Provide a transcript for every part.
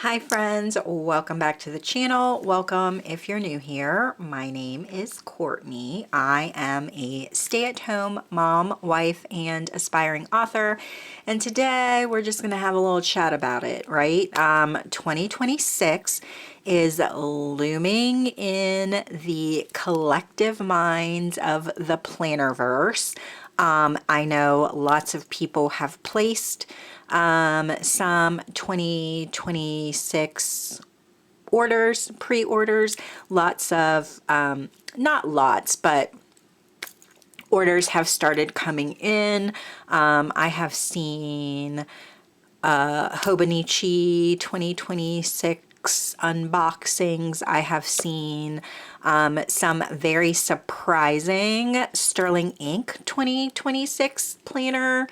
Hi friends, welcome back to the channel. Welcome if you're new here. My name is Courtney. I am a stay-at-home mom, wife, and aspiring author. And today we're just gonna have a little chat about it, right? 2026 is looming in the collective minds of the Plannerverse. I know lots of people have placed some 2026 orders, pre-orders, lots of, not lots, but orders have started coming in. I have seen Hobonichi 2026 unboxings. I have seen some very surprising Sterling Ink 2026 planner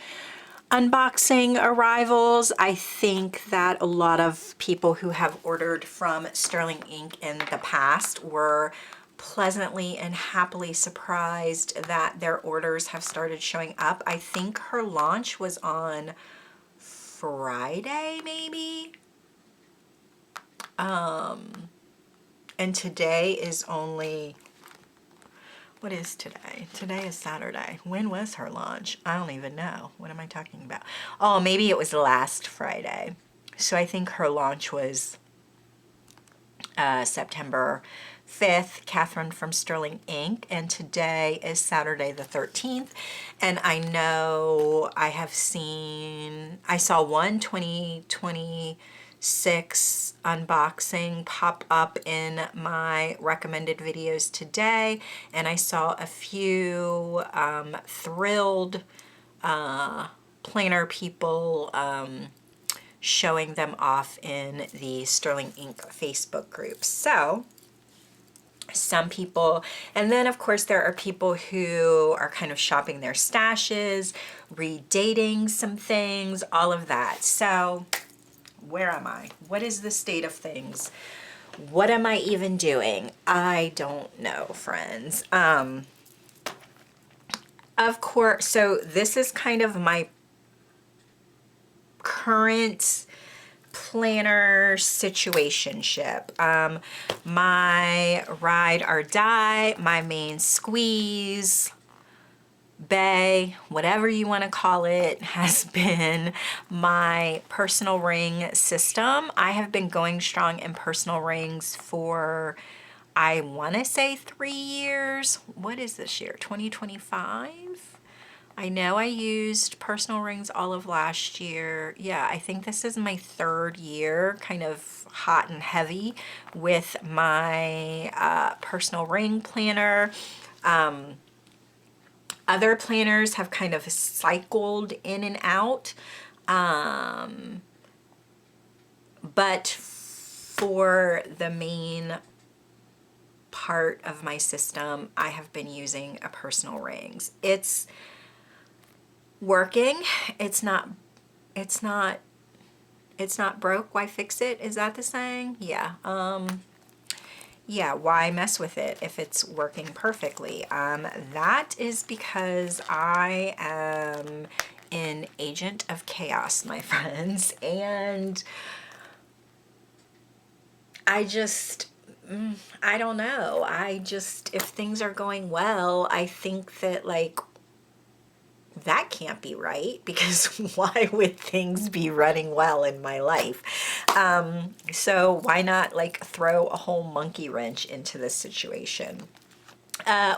unboxing arrivals. I think that a lot of people who have ordered from Sterling Ink in the past were pleasantly and happily surprised that their orders have started showing up. I think her launch was on Friday, maybe. And today is only, what is today? Today is Saturday. When was her launch? I don't even know. What am I talking about? Oh, maybe it was last Friday. So I think her launch was September 5th, Catherine from Sterling Ink, and today is Saturday the 13th. And I know I saw one 2026 unboxing pop up in my recommended videos today, and I saw a few thrilled planner people showing them off in the Sterling Ink Facebook group. So some people, and then of course there are people who are kind of shopping their stashes, redating some things, all of that. So where am I? What is the state of things? What am I even doing? I don't know, friends. Of course, so this is kind of my current planner situationship. My ride or die, my main squeeze, bae, whatever you want to call it, has been my personal ring system. I have been going strong in personal rings for, I want to say 3 years. What is this year? 2025? I know I used personal rings all of last year. Yeah, I think this is my 3rd year, kind of hot and heavy with my personal ring planner. Other planners have kind of cycled in and out. But for the main part of my system, I have been using a personal rings. It's working. It's not broke, why fix it? Is that the saying? Yeah. Yeah, why mess with it if it's working perfectly? That is because I am an agent of chaos, my friends, and I don't know. If things are going well, I think that, like, that can't be right, because why would things be running well in my life? So why not, like, throw a whole monkey wrench into this situation?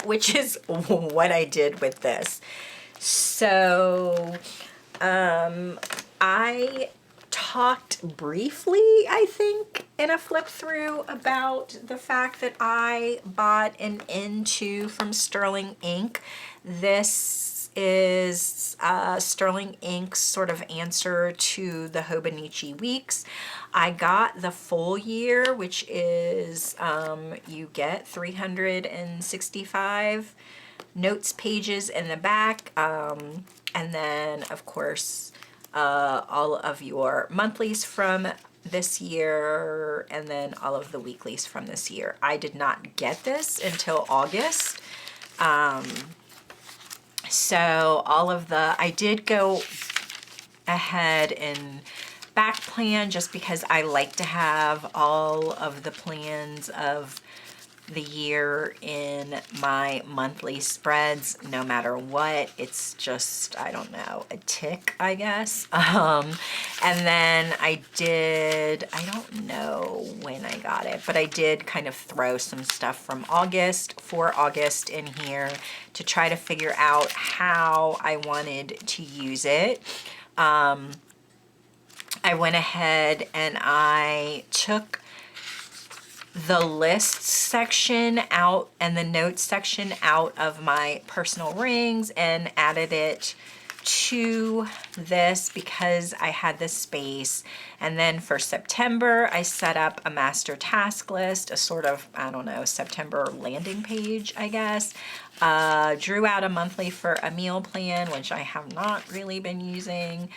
Which is what I did with this. So I talked briefly, I think, in a flip through about the fact that I bought an N2 from Sterling Ink. This is Sterling Ink's sort of answer to the Hobonichi weeks. I got the full year, which is you get 365 notes pages in the back, and then of course all of your monthlies from this year, and then all of the weeklies from this year. I did not get this until August. So I did go ahead and back plan just because I like to have all of the plans of the year in my monthly spreads, no matter what. It's just, I don't know, a tick, I guess. And then I don't know when I got it, but I did kind of throw some stuff from August for August in here to try to figure out how I wanted to use it. I went ahead and I took the lists section out and the notes section out of my personal rings and added it to this because I had this space. And then for September, I set up a master task list, a sort of, I don't know, September landing page, I guess. Drew out a monthly for a meal plan, which I have not really been using.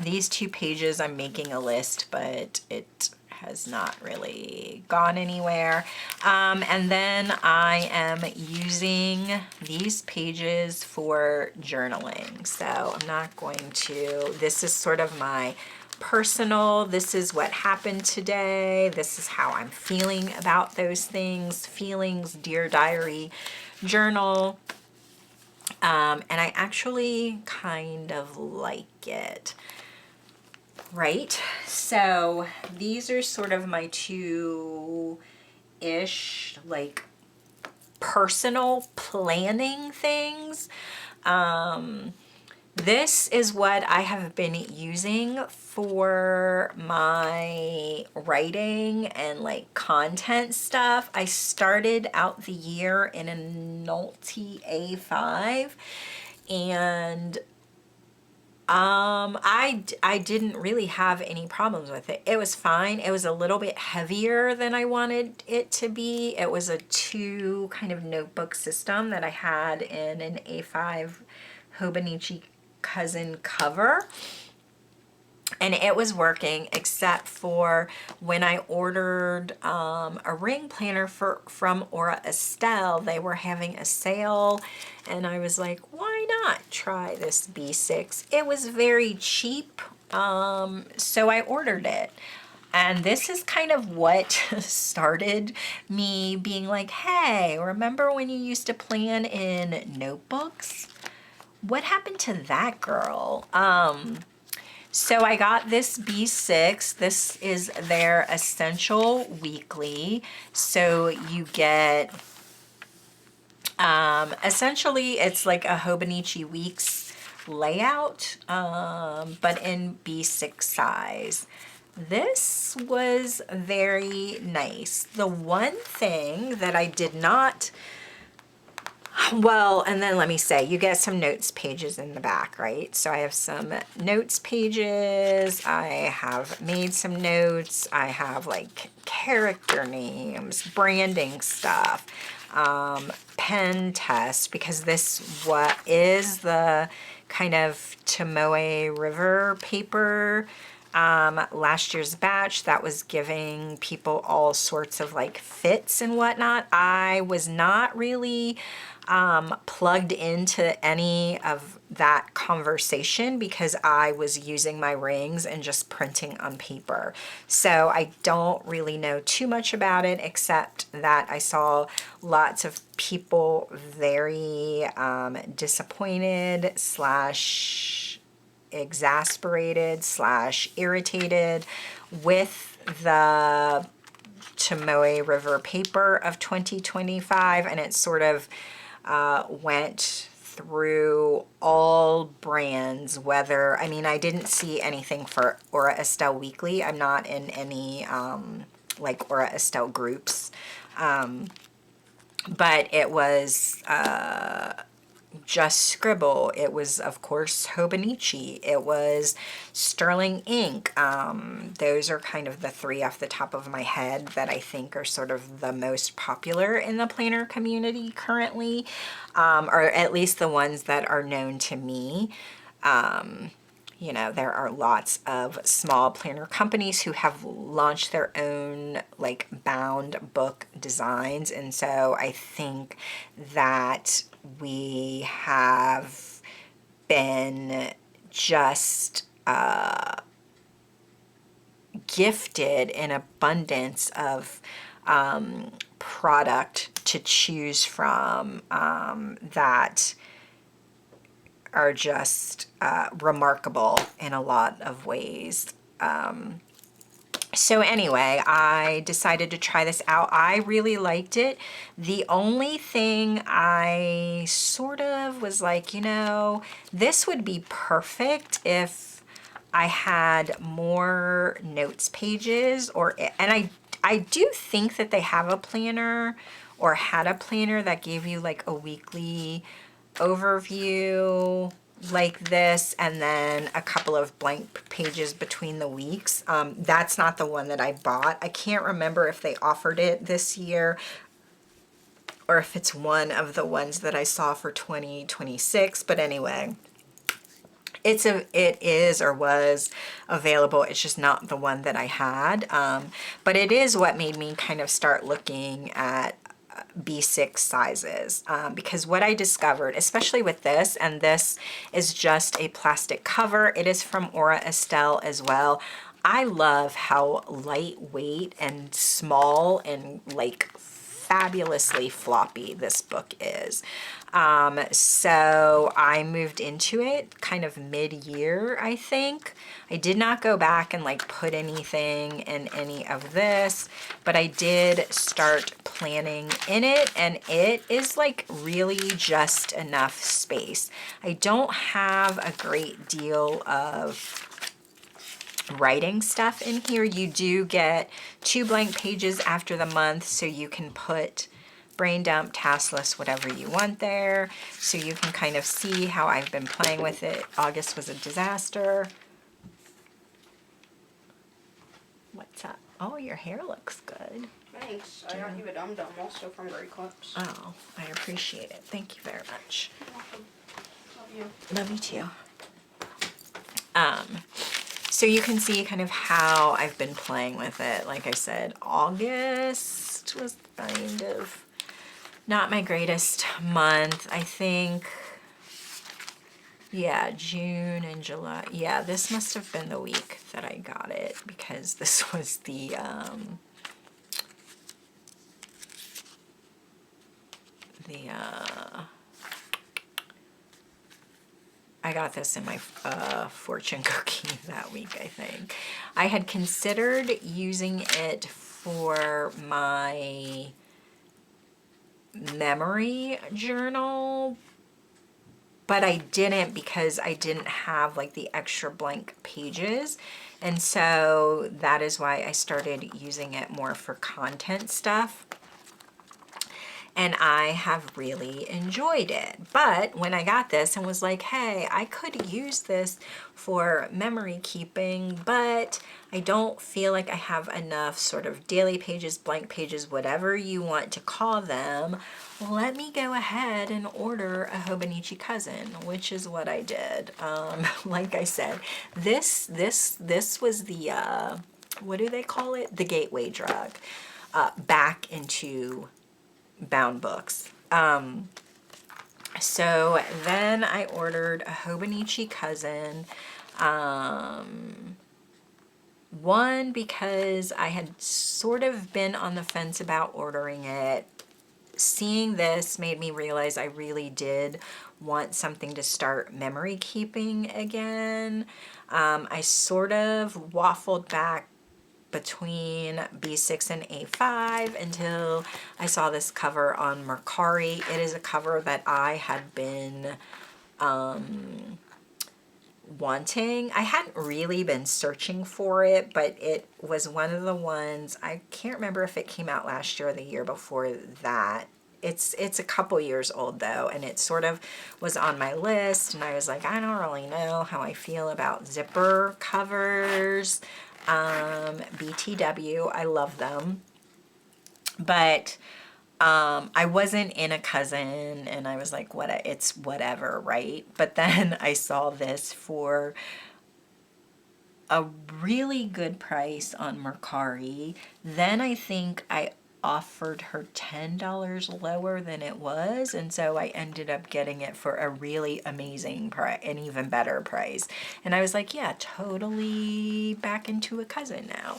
These 2 pages, I'm making a list, but it has not really gone anywhere. And then I am using these pages for journaling. So I'm not going to, this is sort of my personal, this is what happened today. This is how I'm feeling about those things. Feelings, Dear Diary journal. And I actually kind of like it. Right, so these are sort of my 2-ish like personal planning things. This is what I have been using for my writing and like content stuff. I started out the year in a Nolte A5 and I didn't really have any problems with it. It was fine. It was a little bit heavier than I wanted it to be. It was a 2 kind of notebook system that I had in an A5 Hobonichi Cousin cover. And it was working except for when I ordered a ring planner from Aura Estelle. They were having a sale and I was like, why not try this B6? It was very cheap, so I ordered it. And this is kind of what started me being like, hey, remember when you used to plan in notebooks? What happened to that, girl? So I got this B6. This is their Essential Weekly. So you get, essentially it's like a Hobonichi Weeks layout, but in B6 size. This was very nice. The one thing that I did not, well, and then let me say, you get some notes pages in the back, right? So I have some notes pages. I have made some notes. I have like character names, branding stuff, pen test, because this what is the kind of Tomoe River paper. Last year's batch that was giving people all sorts of like fits and whatnot. I was not really plugged into any of that conversation because I was using my rings and just printing on paper. So I don't really know too much about it except that I saw lots of people very disappointed / exasperated / irritated with the Tomoe River paper of 2025, and it sort of went through all brands, whether, I mean, I didn't see anything for Aura Estelle Weekly. I'm not in any like Aura Estelle groups, but it was just Scribble. It was, of course, Hobonichi. It was Sterling Ink. Those are kind of the 3 off the top of my head that I think are sort of the most popular in the planner community currently, or at least the ones that are known to me. You know, there are lots of small planner companies who have launched their own like bound book designs, and so I think that we have been just gifted an abundance of product to choose from that are just remarkable in a lot of ways. So anyway, I decided to try this out. I really liked it. The only thing I sort of was like, you know, this would be perfect if I had more notes pages, and I do think that they have a planner or had a planner that gave you like a weekly overview like this, and then a couple of blank pages between the weeks. That's not the one that I bought. I can't remember if they offered it this year or if it's one of the ones that I saw for 2026. But anyway, it is or was available. It's just not the one that I had. But it is what made me kind of start looking at B6 sizes, because what I discovered, especially with this, and this is just a plastic cover, it is from Aura Estelle as well. I love how lightweight and small and like fabulously floppy this book is. So I moved into it kind of mid-year, I think. I did not go back and like put anything in any of this, but I did start planning in it, and it is like really just enough space. I don't have a great deal of writing stuff in here. You do get 2 blank pages after the month, so you can put brain dump, task list, whatever you want there. So you can kind of see how I've been playing with it. August was a disaster. What's up? Oh, your hair looks good. Thanks. I got you a dum-dum also from Great Clips. Oh, I appreciate it. Thank you very much. You're welcome. Love you. Love you too. So you can see kind of how I've been playing with it. Like I said, August was kind of not my greatest month. I think, yeah, June and July. Yeah, this must have been the week that I got it, because this was the, I got this in my fortune cookie that week, I think. I had considered using it for my memory journal, but I didn't, because I didn't have like the extra blank pages. And so that is why I started using it more for content stuff. And I have really enjoyed it. But when I got this and was like, hey, I could use this for memory keeping, but I don't feel like I have enough sort of daily pages, blank pages, whatever you want to call them, let me go ahead and order a Hobonichi Cousin, which is what I did. Like I said, this was the, what do they call it? The gateway drug back into bound books. So then I ordered a Hobonichi Cousin. One, because I had sort of been on the fence about ordering it. Seeing this made me realize I really did want something to start memory keeping again. I sort of waffled back between B6 and A5 until I saw this cover on Mercari. It is a cover that I had been wanting. I hadn't really been searching for it, but it was one of the ones, I can't remember if it came out last year or the year before that. It's a couple years old though, and it sort of was on my list, and I was like, I don't really know how I feel about zipper covers. BTW, I love them, but I wasn't in a cousin, and I was like, what, it's whatever, right? But then I saw this for a really good price on Mercari. Then I think I offered her $10 lower than it was, and so I ended up getting it for a really amazing price, an even better price. And I was like, yeah, totally back into a cousin now.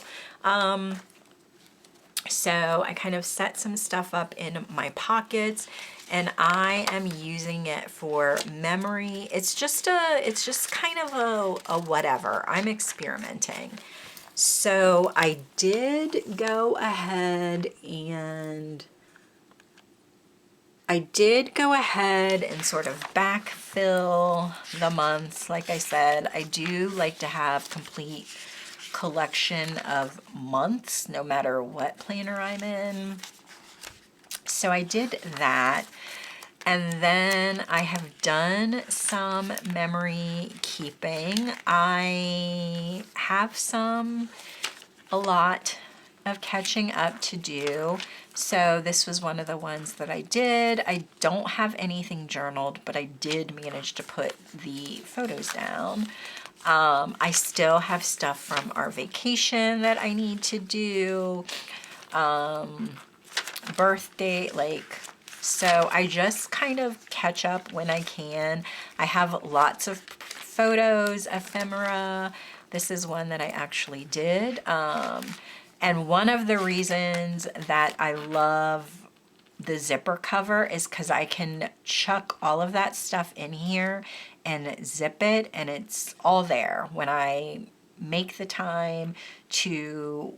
So I kind of set some stuff up in my pockets, and I am using it for memory. It's just kind of a whatever. I'm experimenting. So I did go ahead and sort of backfill the months. Like I said, I do like to have complete collection of months, no matter what planner I'm in. So I did that. And then I have done some memory keeping. I have a lot of catching up to do. So this was one of the ones that I did. I don't have anything journaled, but I did manage to put the photos down. I still have stuff from our vacation that I need to do. Birthday, so I just kind of catch up when I can. I have lots of photos, ephemera. This is one that I actually did. And one of the reasons that I love the zipper cover is because I can chuck all of that stuff in here and zip it, and it's all there. When I make the time to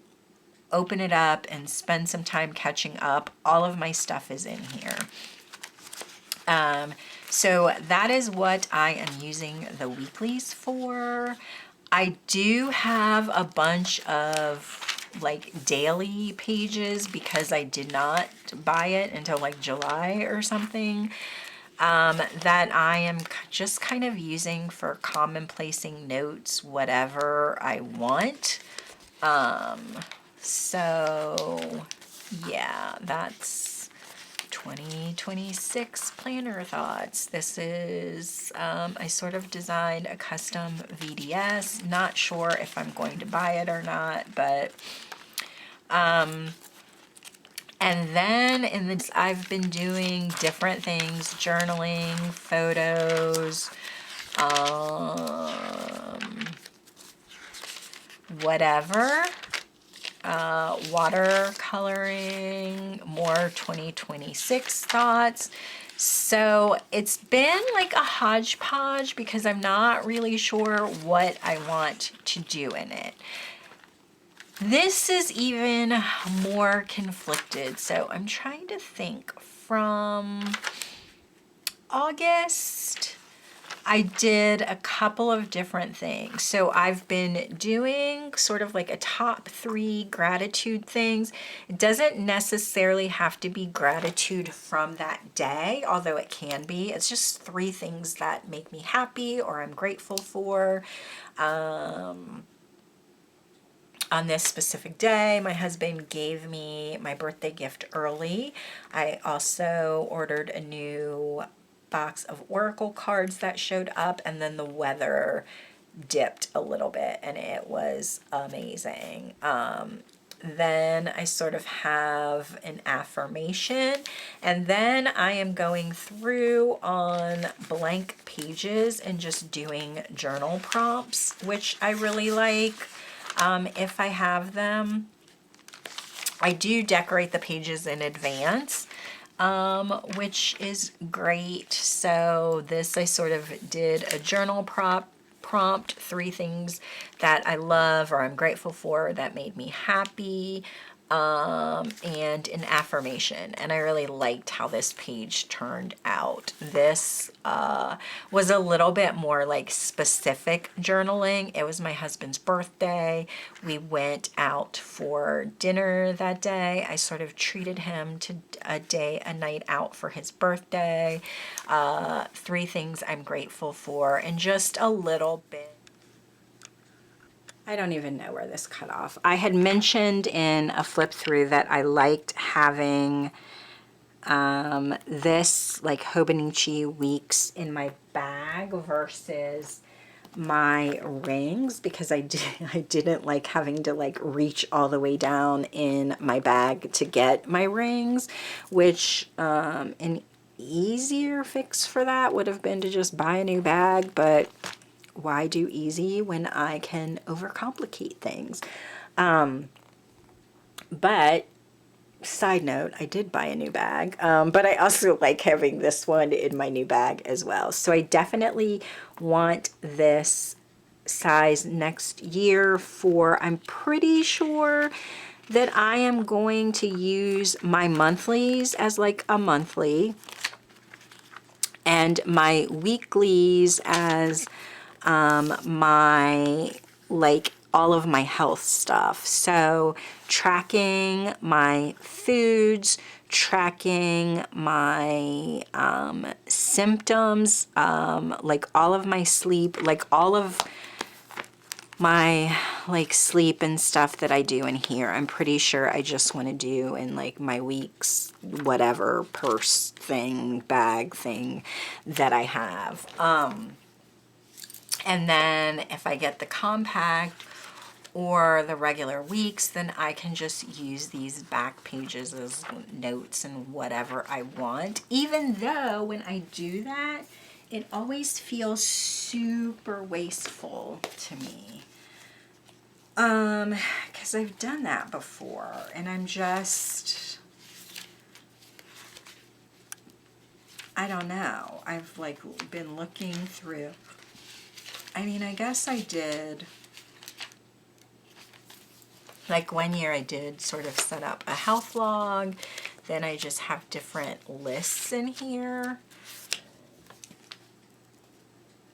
open it up and spend some time catching up, all of my stuff is in here. So that is what I am using the weeklies for. I do have a bunch of daily pages because I did not buy it until July or something, that I am just kind of using for commonplacing notes, whatever I want. So yeah, that's 2026 planner thoughts. This is, I sort of designed a custom VDS. Not sure if I'm going to buy it or not, but, and then in this, I've been doing different things, journaling, photos, whatever. Watercoloring, more 2026 thoughts. So it's been like a hodgepodge because I'm not really sure what I want to do in it. This is even more conflicted. So I'm trying to think. From August, I did a couple of different things. So I've been doing sort of like a top 3 gratitude things. It doesn't necessarily have to be gratitude from that day, although it can be. It's just 3 things that make me happy or I'm grateful for. On this specific day, my husband gave me my birthday gift early. I also ordered a new box of oracle cards that showed up, and then the weather dipped a little bit and it was amazing. Then I sort of have an affirmation, and then I am going through on blank pages and just doing journal prompts, which I really like. If I have them, I do decorate the pages in advance, which is great. So this, I sort of did a journal prompt, 3 things that I love or I'm grateful for that made me happy, and an affirmation. And I really liked how this page turned out. This was a little bit more like specific journaling. It was my husband's birthday. We went out for dinner that day. I sort of treated him to a night out for his birthday. 3 things I'm grateful for, and just a little bit. I don't even know where this cut off. I had mentioned in a flip through that I liked having this like Hobonichi Weeks in my bag versus my rings because I didn't like having to like reach all the way down in my bag to get my rings, which an easier fix for that would have been to just buy a new bag, but why do easy when I can overcomplicate things? But side note, I did buy a new bag, but I also like having this one in my new bag as well. So I definitely want this size next year for, I'm pretty sure that I am going to use my monthlies as like a monthly and my weeklies as my like all of my health stuff. So tracking my foods, tracking my symptoms, like all of my sleep, like all of my like sleep and stuff that I do in here. I'm pretty sure I just want to do in like my week's whatever purse thing, bag thing that I have. And then if I get the compact or the regular weeks, then I can just use these back pages as notes and whatever I want. Even though when I do that, it always feels super wasteful to me. Because I've done that before and I'm just, I don't know. I've like been looking through. I mean, I guess I did, like one year I did sort of set up a health log, then I just have different lists in here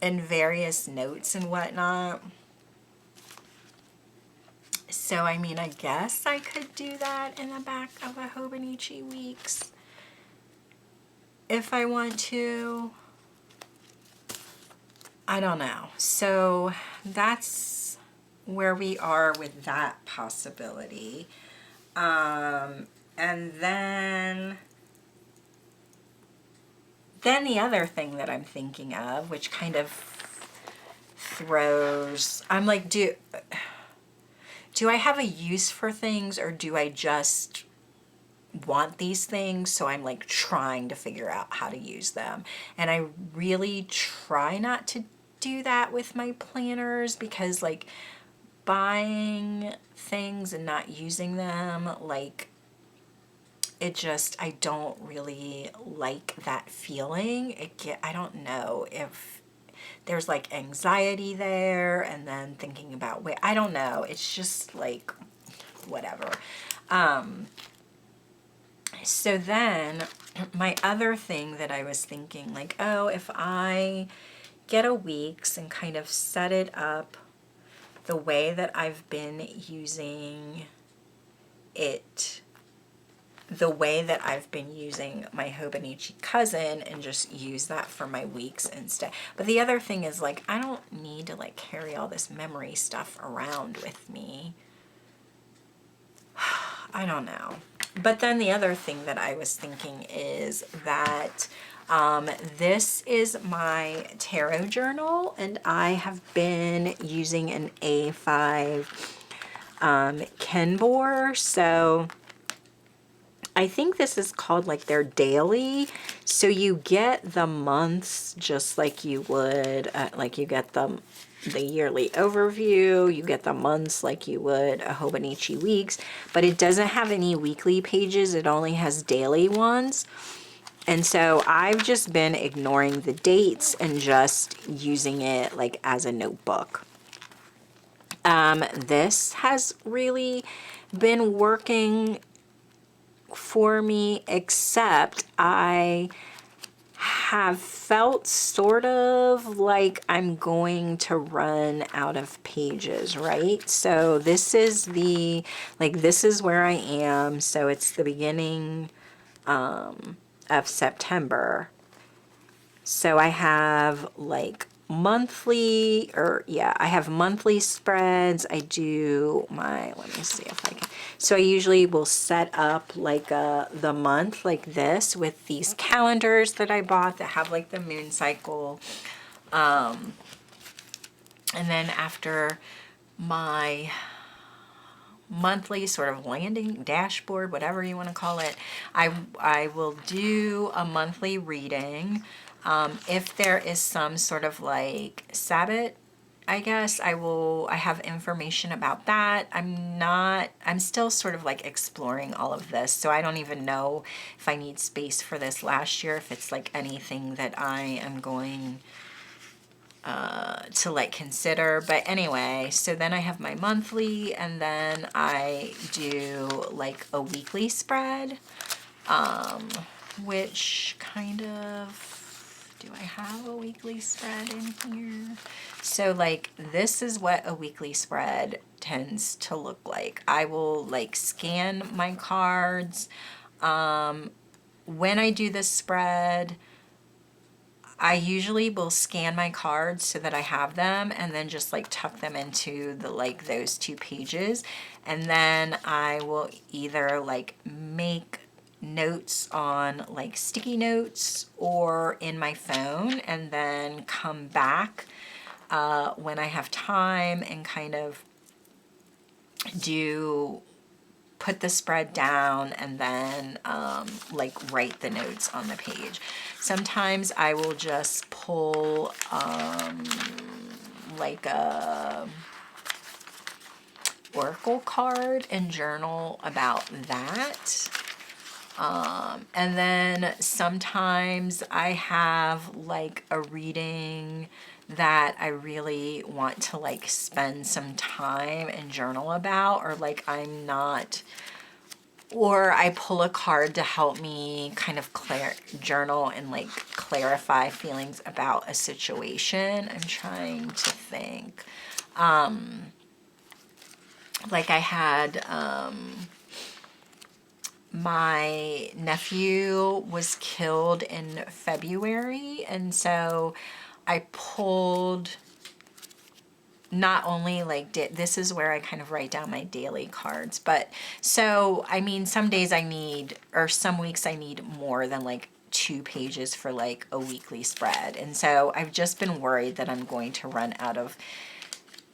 and various notes and whatnot. So, I mean, I guess I could do that in the back of a Hobonichi Weeks if I want to. I don't know. So that's where we are with that possibility. And then the other thing that I'm thinking of, which kind of throws, I'm like, do I have a use for things or do I just want these things? So I'm like trying to figure out how to use them. And I really try not to do that with my planners because like buying things and not using them, like it just, I don't really like that feeling. I don't know if there's like anxiety there and then thinking about, wait, I don't know. It's just like, whatever. So then my other thing that I was thinking, like, oh, if I get a Weeks and kind of set it up the way that I've been using it, the way that I've been using my Hobonichi Cousin and just use that for my weeks instead. But the other thing is like, I don't need to like carry all this memory stuff around with me. I don't know. But then the other thing that I was thinking is that this is my tarot journal and I have been using an A5 Kenbor. So I think this is called like their daily. So you get the months just like you would, like you get the yearly overview, you get the months like you would a Hobonichi Weeks, but it doesn't have any weekly pages. It only has daily ones. And so I've just been ignoring the dates and just using it like as a notebook. This has really been working for me, except I have felt sort of like I'm going to run out of pages, right? So this is this is where I am. So it's the beginning of September. So I have like monthly, I have monthly spreads. I do my, let me see if I can. So I usually will set up like the month like this with these calendars that I bought that have like the moon cycle And then after my monthly sort of landing dashboard, whatever you want to call it, I will do a monthly reading. If there is some sort of like Sabbath, I guess I have information about that. I'm still sort of like exploring all of this. So I don't even know if I need space for this last year, if it's like anything that I am going to like consider. But anyway, so then I have my monthly, and then I do like a weekly spread, which kind of, do I have a weekly spread in here? So like this is what a weekly spread tends to look like. I will like scan my cards. When I do this spread, I usually will scan my cards so that I have them, and then just like tuck them into the like those 2 pages. And then I will either like make notes on like sticky notes or in my phone, and then come back when I have time and kind of put the spread down, and then like write the notes on the page. Sometimes I will just pull like a oracle card and journal about that. And then sometimes I have like a reading that I really want to like spend some time and journal about, or like or I pull a card to help me kind of journal and like clarify feelings about a situation. I'm trying to think. Like I had, my nephew was killed in February, and so I pulled not only like this is where I kind of write down my daily cards, but so I mean some days I need, or some weeks I need more than like 2 pages for like a weekly spread. And so I've just been worried that I'm going to run out of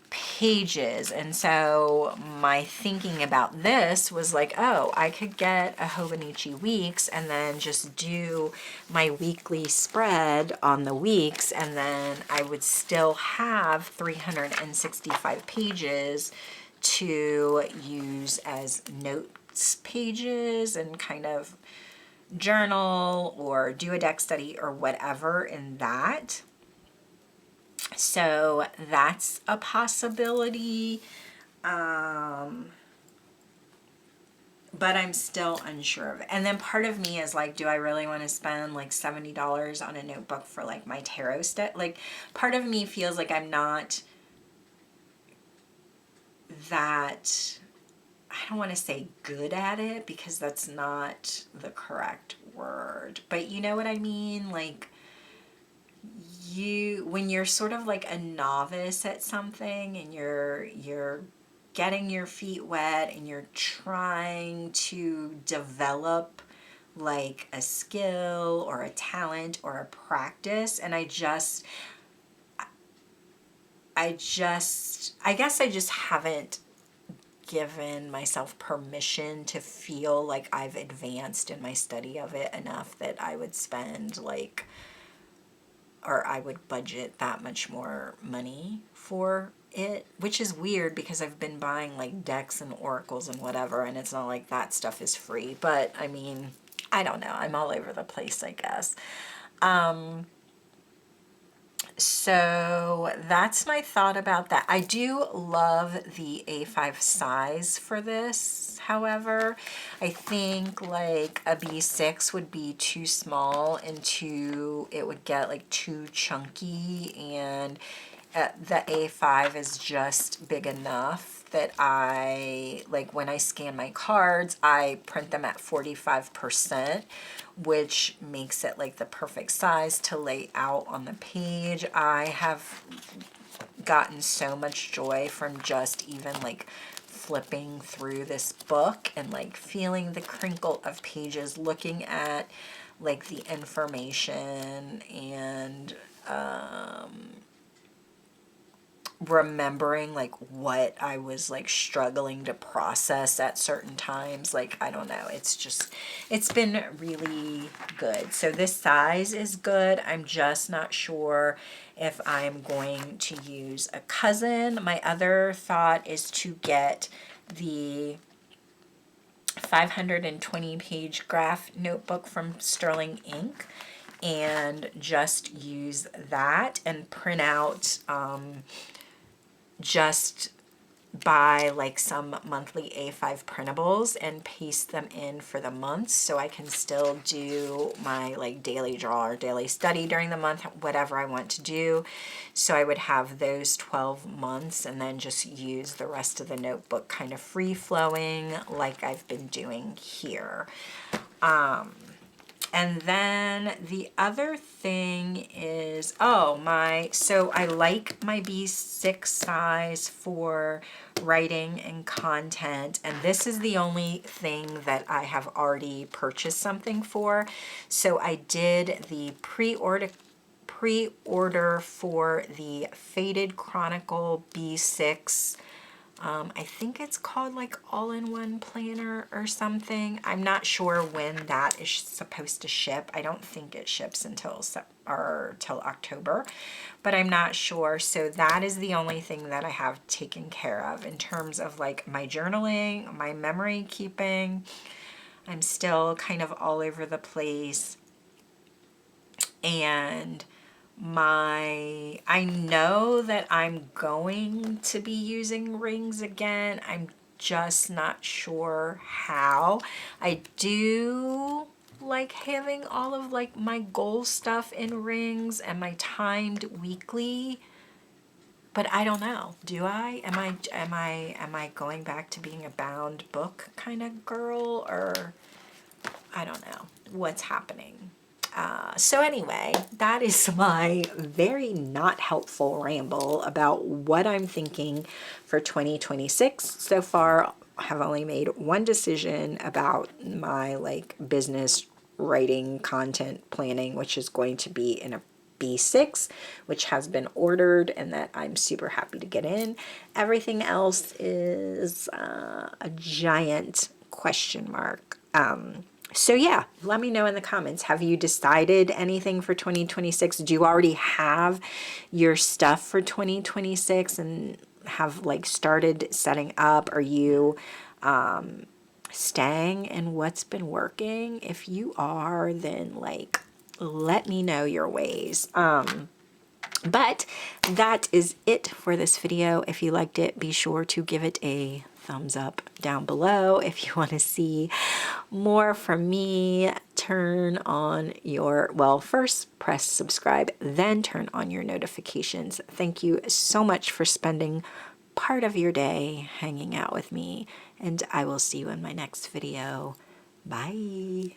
pages. And so my thinking about this was like, oh, I could get a Hobonichi Weeks and then just do my weekly spread on the weeks, and then I would still have 365 pages to use as notes pages and kind of journal or do a deck study or whatever in that. So that's a possibility, but I'm still unsure of it. And then part of me is like, do I really want to spend like $70 on a notebook for like my tarot stuff? Like part of me feels like I'm not that, I don't want to say good at it, because that's not the correct word, but you know what I mean? Like, when you're sort of like a novice at something, and you're getting your feet wet and you're trying to develop like a skill or a talent or a practice, and I guess I just haven't given myself permission to feel like I've advanced in my study of it enough that I would spend like, or I would budget that much more money for it, which is weird because I've been buying like decks and oracles and whatever, and it's not like that stuff is free. But I mean, I don't know, I'm all over the place, I guess. So that's my thought about that. I do love the A5 size for this. However, I think like a B6 would be too small, and it would get like too chunky, and the A5 is just big enough that I, like when I scan my cards, I print them at 45%, which makes it like the perfect size to lay out on the page. I have gotten so much joy from just even like flipping through this book and like feeling the crinkle of pages, looking at like the information, and remembering like what I was like struggling to process at certain times. Like, I don't know, it's been really good. So this size is good. I'm just not sure if I'm going to use a cousin. My other thought is to get the 520 page graph notebook from Sterling Ink and just use that and print out just buy like some monthly A5 printables and paste them in for the months so I can still do my like daily draw or daily study during the month, whatever I want to do. So I would have those 12 months and then just use the rest of the notebook kind of free flowing like I've been doing here. And then the other thing is, so I like my B6 size for writing and content. And this is the only thing that I have already purchased something for. So I did the pre-order for the Faded Chronicle B6. I think it's called like all-in-one planner or something. I'm not sure when that is supposed to ship. I don't think it ships until till October, but I'm not sure. So that is the only thing that I have taken care of in terms of like my journaling, my memory keeping. I'm still kind of all over the place. And I know that I'm going to be using rings again. I'm just not sure how. I do like having all of like my goal stuff in rings and my timed weekly, but I don't know. Do I? Am I going back to being a bound book kind of girl, or I don't know what's happening. So anyway, that is my very not helpful ramble about what I'm thinking for 2026. So far, I have only made one decision about my like business writing, content planning, which is going to be in a B6, which has been ordered and that I'm super happy to get in. Everything else is a giant question mark. So yeah, let me know in the comments. Have you decided anything for 2026? Do you already have your stuff for 2026 and have like started setting up? Are you staying in what's been working? If you are, then like let me know your ways. But that is it for this video. If you liked it, be sure to give it a thumbs up down below. If you want to see more from me, turn on your, well, first press subscribe, then turn on your notifications. Thank you so much for spending part of your day hanging out with me, and I will see you in my next video. Bye.